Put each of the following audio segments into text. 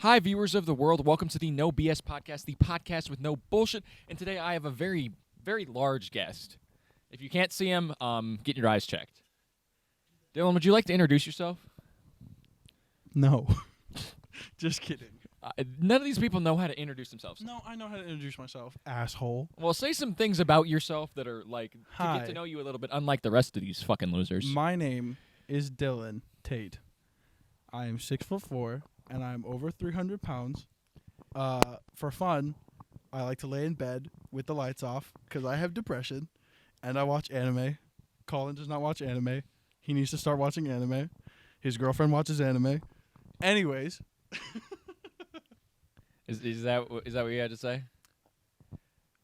Hi, viewers of the world. Welcome to the No BS Podcast, the podcast with no bullshit. And today I have a very, very large guest. If you can't see him, get your eyes checked. Dylan, would you like to introduce yourself? No. Just kidding. None of these people know how to introduce themselves. No, I know how to introduce myself, asshole. Well, say some things about yourself that are, like, to Hi. get to know you a little bit, unlike the rest of these fucking losers. My name is Dillon Tate. I am 6'4", and I'm over 300 pounds. For fun, I like to lay in bed with the lights off because I have depression, and I watch anime. Colin does not watch anime. He needs to start watching anime. His girlfriend watches anime. Anyways. Is that what you had to say?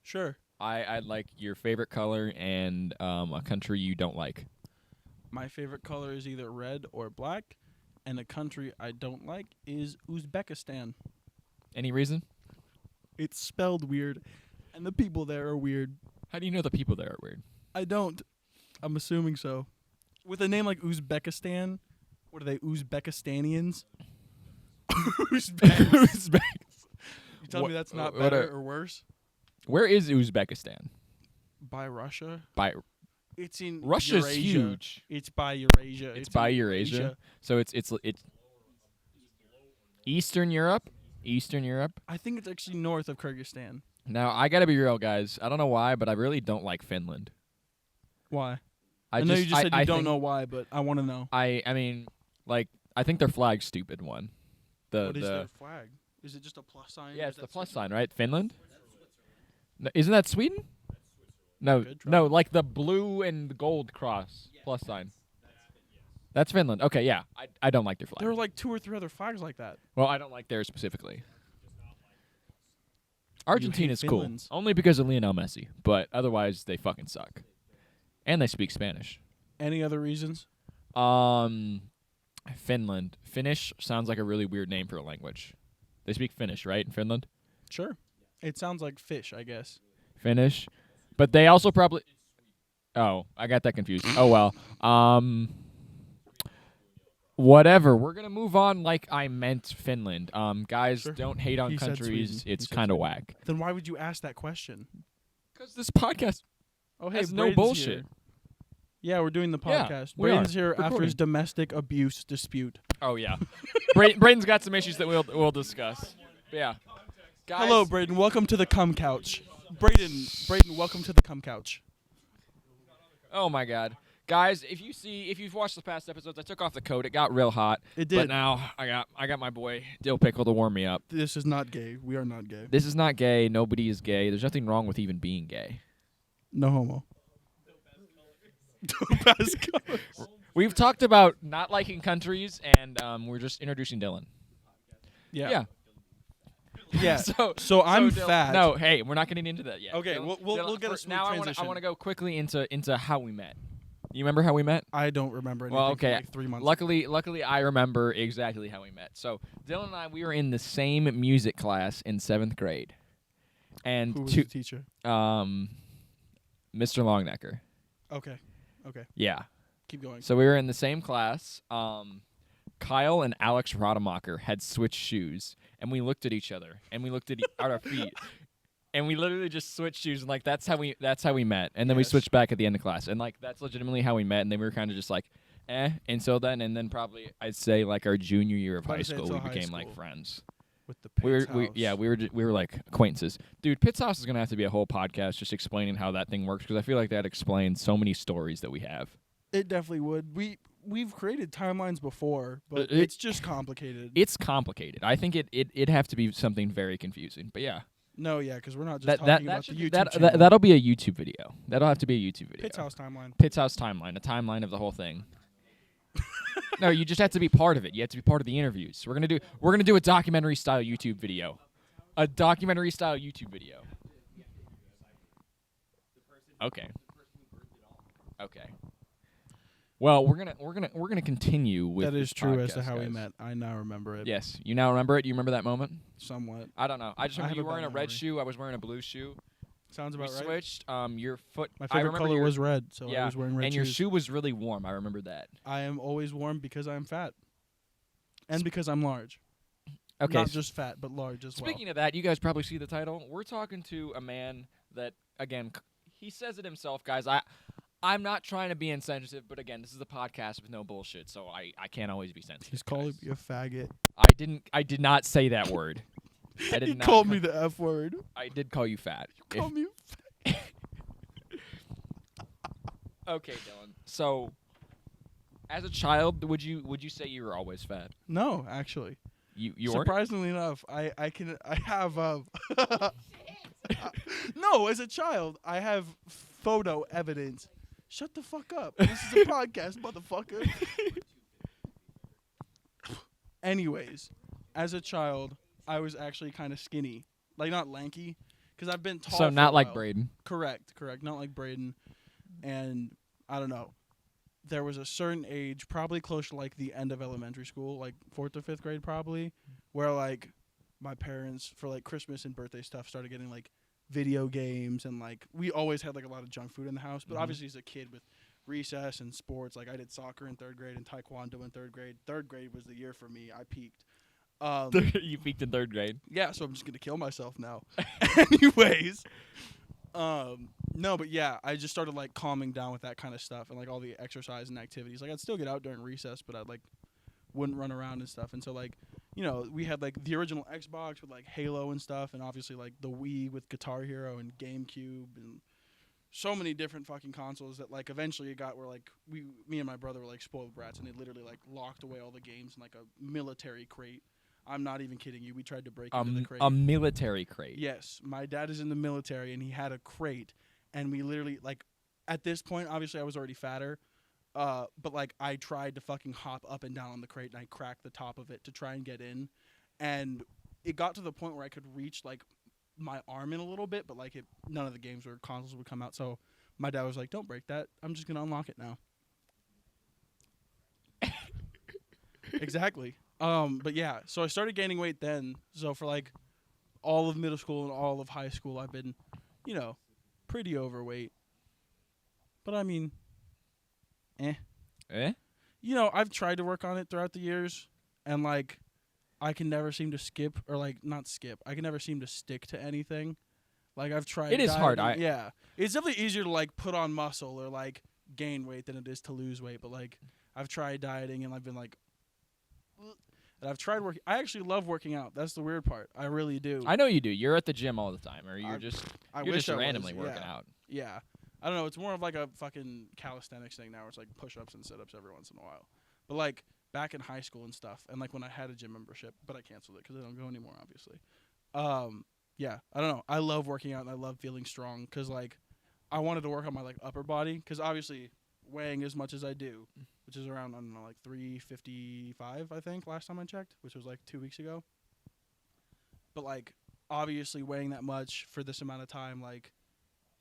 Sure. I'd like your favorite color and a country you don't like. My favorite color is either red or black, and a country I don't like is Uzbekistan. Any reason? It's spelled weird, and the people there are weird. How do you know the people there are weird? I don't. I'm assuming so. With a name like Uzbekistan, what are they, Uzbekistanians? Uzbeks. You tell me that's not what better or worse? Where is Uzbekistan? By Russia? By It's in Russia's Eurasia. huge. It's by Eurasia. It's by in Eurasia. So it's Eastern Europe. Eastern Europe. I think it's actually north of Kyrgyzstan. Now I gotta be real, guys. I don't know why, but I really don't like Finland. Why? I know you just said you don't know why, but I want to know. I mean, like, I think their flag's stupid. One. What is their flag? Is it just a plus sign? Yeah, it's the plus sign, right? Finland? No, isn't that Sweden? No, Good try. no, like the blue and the gold cross plus sign. That's Finland. Okay, yeah. I don't like their flag. There are like 2 or 3 other flags like that. Well, I don't like theirs specifically. Argentina's cool. Finland's. Only because of Lionel Messi. But otherwise, they fucking suck. And they speak Spanish. Any other reasons? Finland. Finnish sounds like a really weird name for a language. They speak Finnish, right, in Finland? Sure. It sounds like fish, I guess. Finnish. But they also probably... Oh, I got that confused. Oh, well. Whatever. We're going to move on like I meant Finland. Guys, Sure. don't hate on He said countries. Sweden. It's He said kind of Sweden. whack. Then why would you ask that question? Because this podcast Oh, hey, has no Braden's bullshit. here. Yeah, we're doing the Yeah, podcast. we Braden's are. here after Recording. his domestic abuse dispute. Oh, yeah. Braden's got some issues that we'll discuss. But yeah. Guys, Hello, Braden. Welcome to the cum couch. Braden, welcome to the cum couch. Oh, my God. Guys, if you've watched the past episodes, I took off the coat. It got real hot. It did. But now I got my boy Dill Pickle to warm me up. This is not gay. We are not gay. This is not gay. Nobody is gay. There's nothing wrong with even being gay. No homo. Best colors. We've talked about not liking countries, and we're just introducing Dylan. Yeah. Yeah. So I'm Dylan, fat. No, hey, we're not getting into that yet. Okay, Dylan, we'll get a smooth now. transition. I want to go quickly into how we met. You remember how we met? I don't remember anything Well, okay. from like 3 months. Luckily, I remember exactly how we met. So Dylan and I, we were in the same music class in 7th grade, and Who was the teacher? Mr. Longnecker. Okay. Yeah. Keep going. So we were in the same class. Kyle and Alex Rademacher had switched shoes, and we looked at each other, and we looked at our feet, and we literally just switched shoes, and like that's how we met, and then we Yes. switched back at the end of class, and like that's legitimately how we met, and then we were kind of just like, until then, and then probably I'd say like our junior year of About high to say school, until we high became like school. friends. With the We Pitts were house. we were like acquaintances, dude. Pitt's house is gonna have to be a whole podcast just explaining how that thing works because I feel like that explains so many stories that we have. It definitely would. We've created timelines before, but It- it's just complicated. It's complicated. I think it'd have to be something very confusing. But yeah, No, yeah, because we're not just that talking about the should YouTube channel. that'll be a YouTube video. That'll have to be a YouTube video. Pitts house timeline. Pitt's house timeline, a timeline of the whole thing. No, you just have to be part of it. You have to be part of the interviews. We're gonna do a documentary style YouTube video. A documentary style YouTube video. Okay. Okay. Well, we're gonna continue with That is this true as to podcast, how we guys. met. I now remember it. Yes, you now remember it. You remember that moment? Somewhat. I don't know. I just I remember you have a wearing a bad red memory. shoe. I was wearing a blue shoe. Sounds We about right. switched. Your foot. My I favorite remember color your- was red, so yeah, I was wearing red and shoes. your shoe was really warm. I remember that. I am always warm because I'm fat. And because I'm large. Okay. Not just fat, but large as well. Speaking of that, you guys probably see the title. We're talking to a man that, again, he says it himself, guys. I'm not trying to be insensitive, but again, this is a podcast with no bullshit, so I can't always be sensitive. He's calling guys. me a faggot. I did not say that word. I did He not called me the F word. I did call you fat. You called me a Okay, Dylan. So, as a child, would you say you were always fat? No, actually. You weren't? Surprisingly enough, I have no, as a child, I have photo evidence. Shut the fuck up. This is a podcast, motherfucker. Anyways, as a child, I was actually kind of skinny. Like, not lanky, because I've been tall So for not a like while. Braden. Correct. Not like Braden. And I don't know. There was a certain age, probably close to like the end of elementary school, like 4th or 5th grade probably, where like my parents for like Christmas and birthday stuff started getting like video games, and like we always had like a lot of junk food in the house, but obviously as a kid with recess and sports, like I did soccer in 3rd grade and taekwondo in 3rd grade. 3rd grade was the year for me. I peaked. You peaked in 3rd grade. Yeah, so I'm just gonna kill myself now. Anyways, no, but yeah, I just started like calming down with that kind of stuff and like all the exercise and activities. Like I'd still get out during recess, but I'd like wouldn't run around and stuff. And so like, you know, we had like the original Xbox with like Halo and stuff, and obviously like the Wii with Guitar Hero and GameCube and so many different fucking consoles that like eventually it got where like me and my brother were like spoiled brats, and they literally like locked away all the games in like a military crate. I'm not even kidding you. We tried to break into the crate. A military crate. Yes, my dad is in the military, and he had a crate, and we literally like at this point, obviously I was already fatter, but like I tried to fucking hop up and down on the crate, and I cracked the top of it to try and get in, and it got to the point where I could reach like my arm in a little bit, but like none of the games or consoles would come out. So my dad was like, "Don't break that. I'm just gonna unlock it now." Exactly. But yeah, so I started gaining weight then. So for like all of middle school and all of high school, I've been, you know, pretty overweight. But I mean, Eh? you know, I've tried to work on it throughout the years, and like I can never seem to skip, or like not skip. I can never seem to stick to anything. Like I've tried. It is hard. dieting. Yeah, it's definitely easier to like put on muscle or like gain weight than it is to lose weight. But like I've tried dieting, and I've been like, and I've tried working. I actually love working out. That's the weird part. I really do. I know you do. You're at the gym all the time, or you're I just wish I was, randomly working yeah. out. Yeah. I don't know. It's more of like a fucking calisthenics thing now, where it's like push-ups and sit-ups every once in a while. But like back in high school and stuff, and like when I had a gym membership, but I canceled it because I don't go anymore, obviously. Yeah, I don't know. I love working out, and I love feeling strong because like I wanted to work on my like upper body, because obviously weighing as much as I do, which is around, I don't know, like 355, I think, last time I checked, which was like 2 weeks ago. But like obviously weighing that much for this amount of time, like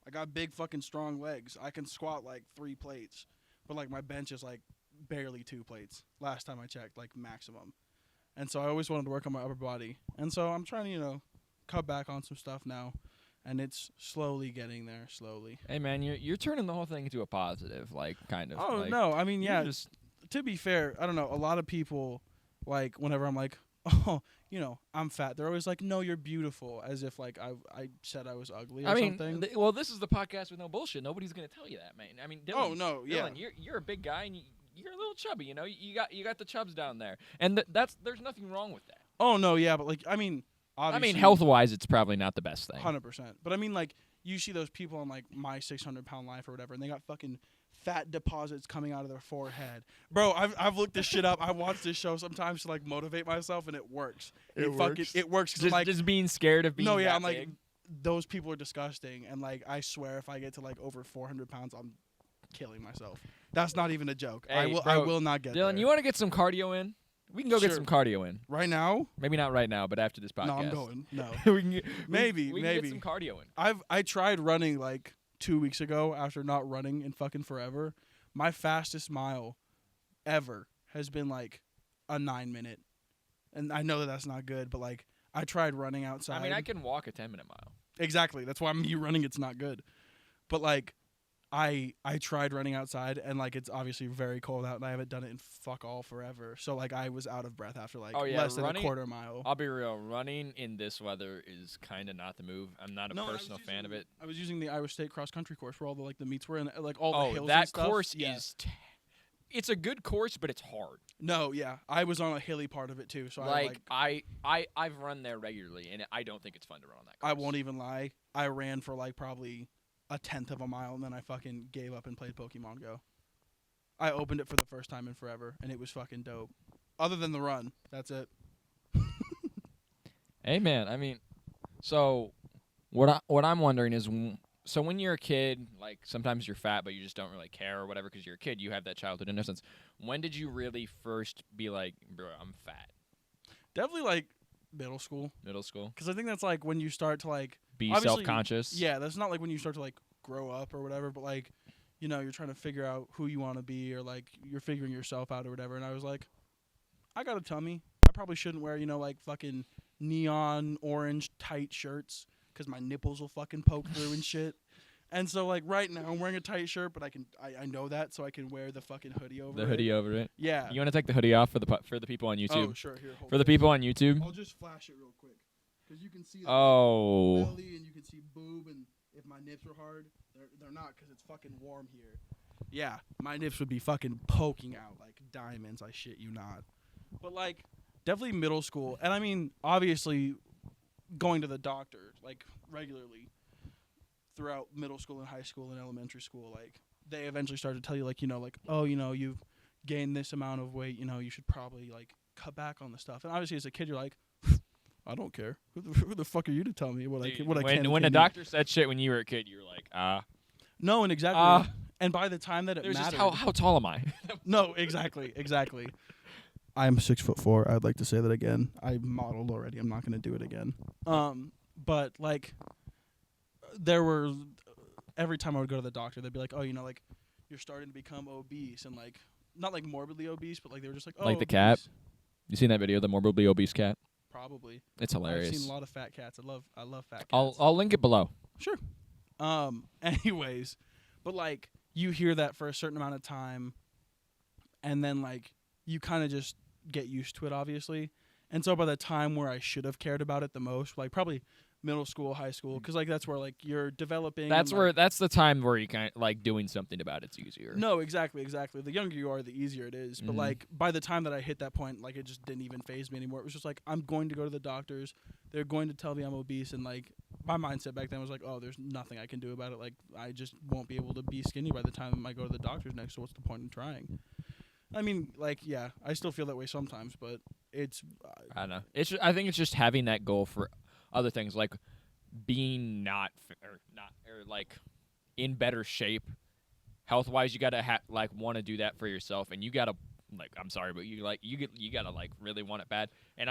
I got big fucking strong legs. I can squat like 3 plates, but like my bench is like barely 2 plates last time I checked, like maximum. And so I always wanted to work on my upper body. And so I'm trying to, you know, cut back on some stuff now, and it's slowly getting there, slowly. Hey man, you're turning the whole thing into a positive, like kind of. Oh, like, no, I mean, yeah, just to be fair, I don't know, a lot of people, like, whenever I'm like, oh, you know, I'm fat, they're always like, no, you're beautiful, as if, like, I said I was ugly or something. Well, this is the podcast with no bullshit. Nobody's gonna tell you that, man. I mean, Dylan, Oh, no, yeah. Dylan, you're a big guy, and you're a little chubby. You know, you got the chubs down there, and there's nothing wrong with that. Oh, no, yeah, but, like, I mean, obviously. I mean, health-wise, it's probably not the best thing. 100%. But, I mean, like, you see those people on, like, My 600-Pound Life or whatever, and they got fucking fat deposits coming out of their forehead. Bro, I've looked this shit up. I watch this show sometimes to, like, motivate myself, and it works. It works? It works. 'Cause I'm Just being scared of being no, yeah, that I'm like, big. those people are disgusting, and, like, I swear if I get to, like, over 400 pounds, I'm killing myself. That's not even a joke. Hey, I will not get Dylan, there. you want to get some cardio in? We can go get Sure. some cardio in. Right now? Maybe not right now, but after this podcast. No, I'm going. No. we can get, Maybe, we can maybe. get some cardio in. I tried running, like, 2 weeks ago after not running in fucking forever. My fastest mile ever has been, like, a 9-minute. And I know that that's not good, but, like, I tried running outside. I mean, I can walk a 10-minute mile. Exactly. That's why me running it's not good. But, like, I tried running outside, and like it's obviously very cold out, and I haven't done it in fuck all forever. So like I was out of breath after like Oh, yeah, less than a running- quarter mile. I'll be real. Running in this weather is kind of not the move. I'm not a No, and personal fan of it. I was using the Iowa State cross country course where all the meets were, and like all the Oh, hills that and stuff. course Yeah. is. It's a good course, but it's hard. No, yeah, I was on a hilly part of it too, so I've run there regularly, and I don't think it's fun to run on that course. I won't even lie. I ran for like probably a tenth of a mile, and then I fucking gave up and played Pokemon Go. I opened it for the first time in forever, and it was fucking dope. Other than the run, that's it. Hey, man. I mean, so what I'm wondering is, so when you're a kid, like sometimes you're fat, but you just don't really care or whatever because you're a kid. You have that childhood innocence. When did you really first be like, bro, I'm fat? Definitely like middle school, Middle school. because I think that's like when you start to like Be obviously, self-conscious. Yeah, that's not like when you start to like grow up or whatever, but like, you know, you're trying to figure out who you want to be, or like you're figuring yourself out or whatever. And I was like, I got a tummy. I probably shouldn't wear, you know, like fucking neon orange tight shirts because my nipples will fucking poke through and shit. And so like right now I'm wearing a tight shirt, but I know that, so I can wear the fucking hoodie over it. The hoodie over it. Yeah. You want to take the hoodie off for the people on YouTube? Oh, sure. Here, hold For the this. people on YouTube. I'll just flash it real quick, because you can see the Oh. belly and you can see boob, and if my nips were hard, they're not, because it's fucking warm here. Yeah, my nips would be fucking poking out like diamonds. I shit you not. But like definitely middle school, and I mean obviously going to the doctor like regularly throughout middle school and high school and elementary school. Like they eventually started to tell you like, you know, like, oh, you know, you've gained this amount of weight, you know, you should probably like cut back on the stuff. And obviously as a kid you're like, I don't care. Who the fuck are you to tell me what Dude, I can? when a can't doctor said shit when you were a kid, you were like, eat? No, and exactly. Uh, and by the time that it There's mattered, just how tall am I? no, exactly. I'm 6'4". I'd like to say that again. I modeled already. I'm not going to do it again. But like, there were every time I would go to the doctor, they'd be like, "Oh, you know, like you're starting to become obese," and like not like morbidly obese, but like they were just like, "Oh, Like the obese." cat? You seen that video, the morbidly obese cat? Probably. It's hilarious. I've seen a lot of fat cats. I love fat cats. I'll link it below. Sure. Anyways, but like you hear that for a certain amount of time, and then like you kind of just get used to it, obviously. And so by the time where I should have cared about it the most, like probably middle school, high school, because like that's where like you're developing. That's and, where like, that's the time where you kind of like doing something about it's easier. No, exactly. The younger you are, the easier it is. But Mhm. like by the time that I hit that point, like it just didn't even faze me anymore. It was just like I'm going to go to the doctors. They're going to tell me I'm obese, and like my mindset back then was like, oh, there's nothing I can do about it. Like I just won't be able to be skinny by the time I go to the doctors next. So what's the point in trying? I mean, like, yeah, I still feel that way sometimes, but it's. I don't know. I think it's just having that goal for other things, like being not like in better shape, health wise. You gotta like want to do that for yourself, and you gotta like. I'm sorry, but you gotta like really want it bad. And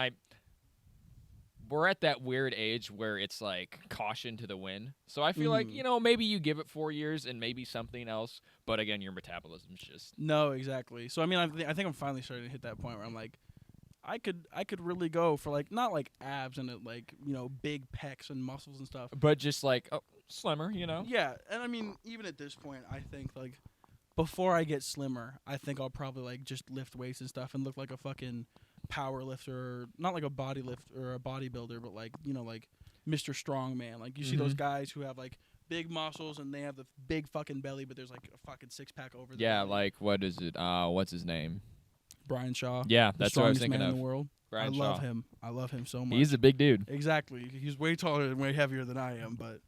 we're at that weird age where it's like caution to the wind. So I feel like, you know, maybe you give it 4 years and maybe something else. But again, your metabolism's just. No, exactly. So I mean, I think I'm finally starting to hit that point where I'm like, I could really go for like not like abs and like, you know, big pecs and muscles and stuff. But just like slimmer, you know. Yeah, and I mean, even at this point, I think like before I get slimmer, I think I'll probably like just lift weights and stuff and look like a fucking power lifter, not like a body lift or a bodybuilder, but like, you know, like Mr. Strongman. Like you see those guys who have like big muscles and they have the big fucking belly, but there's like a fucking six pack over there. Yeah, like what is it? What's his name? Brian Shaw. Yeah, the that's what I was strongest thinking man of. in the world. Brian I Shaw. love him. I love him so much. He's a big dude. Exactly. He's way taller and way heavier than I am, but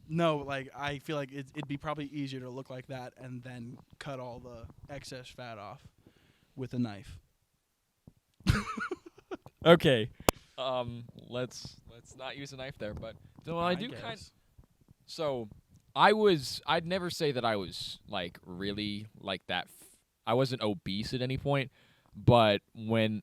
no, like I feel like it'd be probably easier to look like that and then cut all the excess fat off with a knife. Okay. Let's not use a knife there, but well, I do guess. kind. So, I'd never say that I was like really like that. I wasn't obese at any point, but in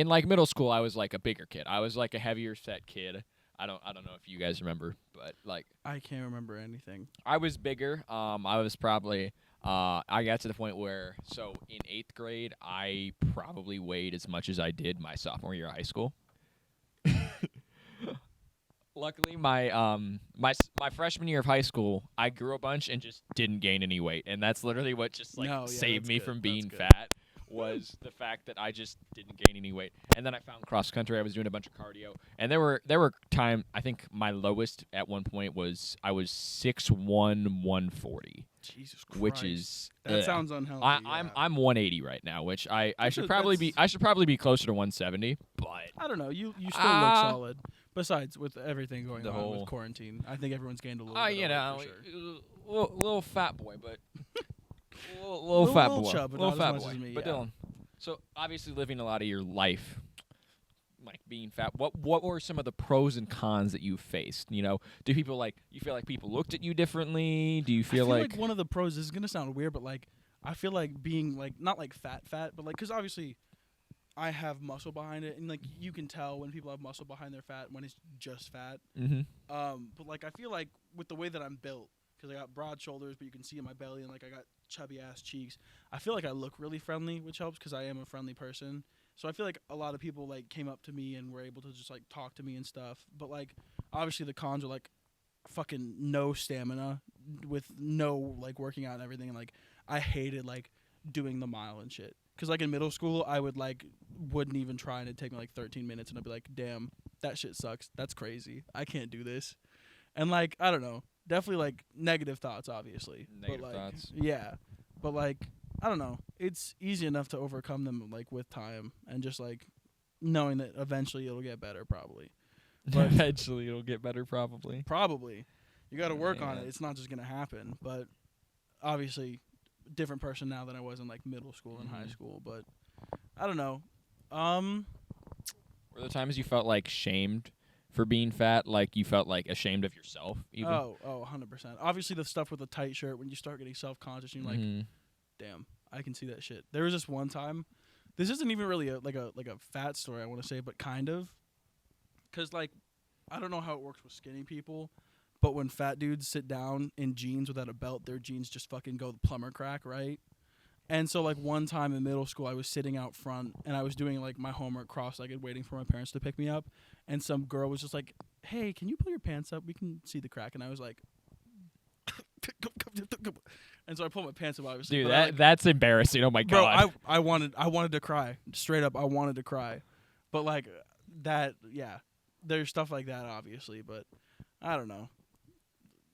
like middle school, I was like a bigger kid. I was like a heavier set kid. I don't know if you guys remember, but like I can't remember anything. I was bigger. I was probably. I got to the point where, so in 8th grade, I probably weighed as much as I did my sophomore year of high school. Luckily, my freshman year of high school, I grew a bunch and just didn't gain any weight, and that's literally what just like No, yeah, saved that's me good. from That's being good. fat. Was the fact that I just didn't gain any weight, and then I found cross country. I was doing a bunch of cardio, and there were time. I think my lowest at one point was I was 6'1", 140, Jesus Christ. which is That sounds unhealthy. I'm 180 right now, which I That's should a- probably that's- be I should probably be closer to 170, but I don't know. You still look Ah. solid. Besides, with everything going The on whole- with quarantine, I think everyone's gained a little bit you of know, weight for sure. little fat boy, but little fat little boy, chub, but little not as fat much boy. as me, But yeah. Dylan, so obviously living a lot of your life, like being fat. What were some of the pros and cons that you faced? You know, do people you feel like people looked at you differently? Do you I feel like one of the pros, this is gonna sound weird, but like I feel like being like not like fat, but like because obviously I have muscle behind it, and like you can tell when people have muscle behind their fat when it's just fat. Mm-hmm. But like I feel like with the way that I'm built, because I got broad shoulders, but you can see in my belly, and like I got chubby ass cheeks. I feel like I look really friendly, which helps because I am a friendly person. So I feel like a lot of people like came up to me and were able to just like talk to me and stuff. But like obviously the cons are like fucking no stamina with no like working out and everything. And like I hated like doing the mile and shit. Cause like in middle school I wouldn't even try, and it'd take me like 13 minutes and I'd be like, damn, that shit sucks. That's crazy. I can't do this. And like I don't know, definitely like negative thoughts obviously. Negative but, like, thoughts. Yeah. But like I don't know. It's easy enough to overcome them like with time and just like knowing that eventually it'll get better probably. But Eventually, it'll get better, probably. Probably. You got to work on Yeah. it. It's not just going to happen, but obviously different person now than I was in like middle school and high Mhm. school, but I don't know. Were there times you felt like shamed for being fat? Like you felt like ashamed of yourself? Even? 100%. Obviously the stuff with the tight shirt when you start getting self-conscious and you're like, Mhm. damn, I can see that shit. There was this one time. This isn't even really a fat story I want to say, but kind of. Cuz like I don't know how it works with skinny people, but when fat dudes sit down in jeans without a belt, their jeans just fucking go plumber crack, right? And so like one time in middle school I was sitting out front and I was doing like my homework cross-legged waiting for my parents to pick me up, and some girl was just like, "Hey, can you pull your pants up? We can see the crack." And I was like and so I pulled my pants up obviously. Dude, but that's embarrassing. Oh my Bro, god. I wanted to cry. Straight up, I wanted to cry. But like that, yeah. There's stuff like that obviously, but I don't know.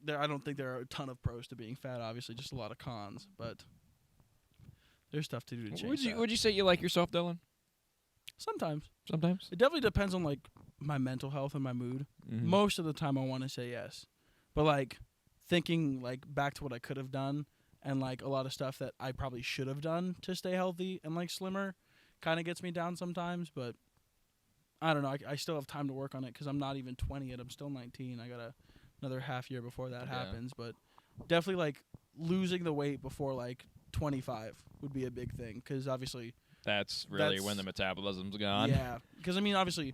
I don't think there are a ton of pros to being fat, obviously, just a lot of cons, but there's stuff to do to change that. Would you say you like yourself, Dylan? Sometimes. Sometimes. It definitely depends on like my mental health and my mood. Mhm. Most of the time I want to say yes. But like thinking like back to what I could have done and like a lot of stuff that I probably should have done to stay healthy and like slimmer kind of gets me down sometimes, but I don't know. I still have time to work on it because I'm not even 20 yet. I'm still 19. I got another half year before that Yeah. happens, but definitely like losing the weight before like 25 would be a big thing because obviously That's really when the metabolism's gone. yeah, because I mean obviously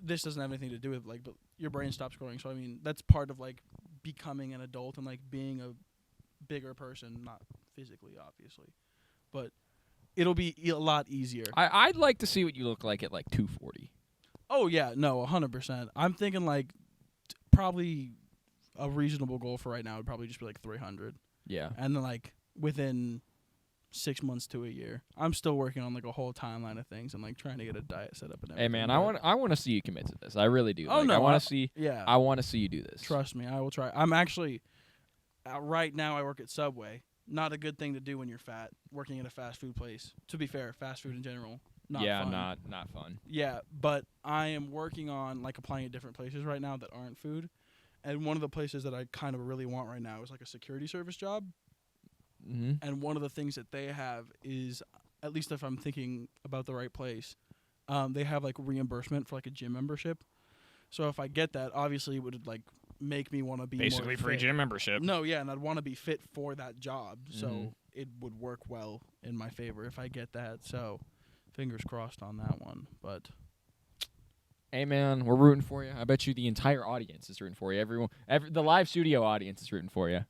this doesn't have anything to do with like but your brain stops growing, so I mean that's part of like becoming an adult and like being a bigger person, not physically obviously, but it'll be a lot easier. I'd like to see what you look like at like 240. Oh yeah, no, 100%. I'm thinking like probably a reasonable goal for right now would probably just be like 300, Yeah. and then like within 6 months to a year. I'm still working on like a whole timeline of things and like trying to get a diet set up and everything. Hey man, but- I want to see you commit to this. I really do. Oh, Like, no, I want I- to see Yeah, I want to see you do this. trust me, I will try. I'm actually right now I work at Subway. Not a good thing to do when you're fat, working at a fast food place. To be fair, fast food in general, not yeah, fun. not fun. Yeah, but I am working on like applying at different places right now that aren't food. And one of the places that I kind of really want right now is like a security service job. Mhm. And one of the things that they have is, at least if I'm thinking about the right place, they have like reimbursement for like a gym membership. So if I get that, obviously it would like make me want to be Basically more free fit. gym membership. No, yeah, and I'd want to be fit for that job. So Mhm. it would work well in my favor if I get that. So fingers crossed on that one. But Hey man, we're rooting for you. I bet you the entire audience is rooting for you. The live studio audience is rooting for you.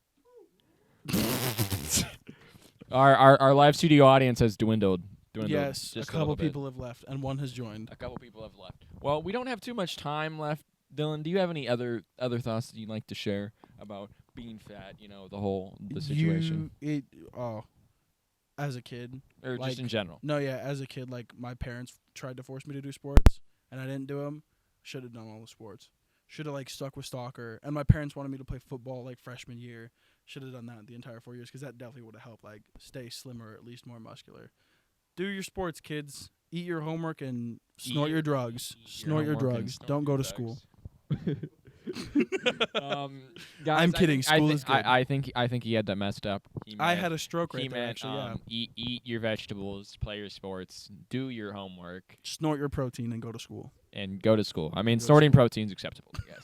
our live studio audience has dwindled. yes, just a couple little bit. people have left and one has joined. A couple people have left. Well, we don't have too much time left, Dylan, do you have any other thoughts that you'd like to share about being fat? The situation, As a kid, or just in general. No, yeah, as a kid, like my parents tried to force me to do sports, and I didn't do them. Should have done all the sports. Should have stuck with soccer. And my parents wanted me to play football freshman year. Should have done that the entire 4 years because that definitely would have helped stay slimmer, or at least more muscular. Do your sports, kids. Eat your homework and snort your drugs. Snort your drugs. Don't go to school. Guys, I'm kidding. School is good. I think he had that messed up. I had a stroke right there. Meant, actually, yeah. Eat your vegetables, play your sports, do your homework, snort your protein, and go to school. I mean, snorting protein's acceptable. Yes.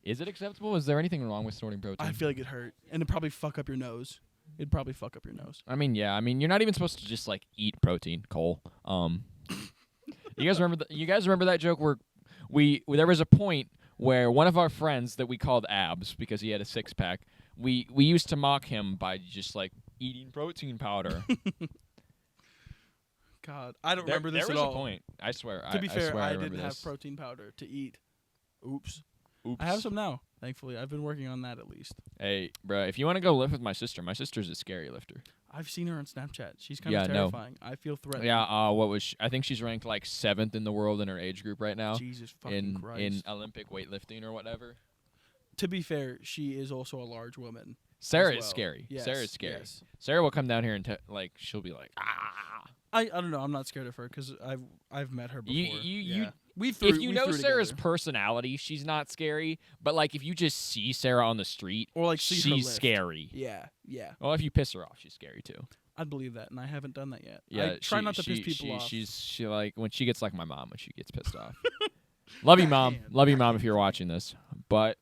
Is it acceptable? Is there anything wrong with snorting protein? I feel like it hurt, and it'd probably fuck up your nose. It'd probably fuck up your nose. I mean, yeah. I mean, you're not even supposed to just eat protein, Cole. You guys remember that joke where there was a point where one of our friends that we called Abs because he had a six-pack, we used to mock him by just eating protein powder. God, I don't remember this at all. There was a point. I swear. To be fair, I didn't have protein powder to eat. Oops. I have some now, thankfully. I've been working on that at least. Hey, bro, if you want to go lift with my sister's a scary lifter. I've seen her on Snapchat. She's kind of terrifying. No. I feel threatened. Yeah, what was she? I think she's ranked 7th in the world in her age group right now. Jesus fucking Christ. In Olympic weightlifting or whatever. To be fair, she is also a large woman. Sarah is scary. Yes, Sarah's scary. Yes. Sarah will come down here and she'll be like, ah. I don't know. I'm not scared of her because I've met her before. If you know Sarah's personality, she's not scary. But if you just see Sarah on the street, or she's scary. Yeah. Well, if you piss her off, she's scary too. I'd believe that, and I haven't done that yet. Yeah, I try not to piss people off. She when she gets like my mom when she gets pissed off. Love you, Mom. Love you, Mom. If you're watching this, but.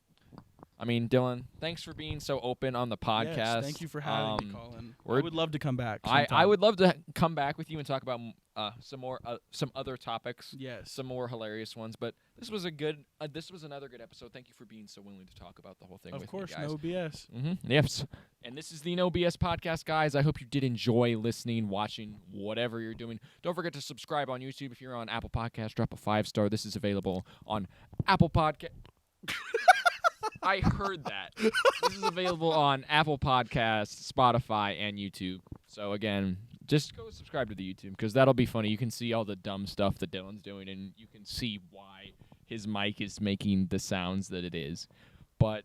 I mean, Dylan, thanks for being so open on the podcast. Yes, thank you for having me, Colin. I would love to come back. I would love to come back with you and talk about some other topics. Yes, some more hilarious ones. But this was another good episode. Thank you for being so willing to talk about the whole thing. Of course, me, guys. No BS. Mm-hmm. Yes, and this is the No BS podcast, guys. I hope you did enjoy listening, watching, whatever you're doing. Don't forget to subscribe on YouTube. If you're on Apple Podcasts, drop a 5-star. This is available on Apple Podcast. I heard that. This is available on Apple Podcasts, Spotify, and YouTube. So, again, just go subscribe to the YouTube because that'll be funny. You can see all the dumb stuff that Dylan's doing, and you can see why his mic is making the sounds that it is. But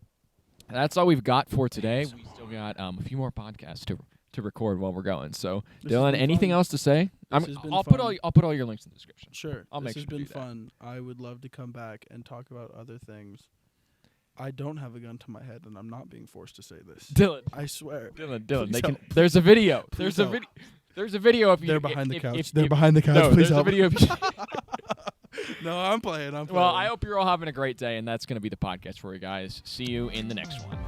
that's all we've got for today. We still got a few more podcasts to record while we're going. So, Dylan, anything else to say? I'll put all your links in the description. Sure. I'll make sure to do that. This has been fun. I would love to come back and talk about other things. I don't have a gun to my head, and I'm not being forced to say this. Dylan, I swear. Dylan, there's a video. There's a video. There's a video of you. They're behind the couch. They're behind the couch. No, please there's help. a video of you. No, I'm playing. Well, I hope you're all having a great day, and that's going to be the podcast for you guys. See you in the next one.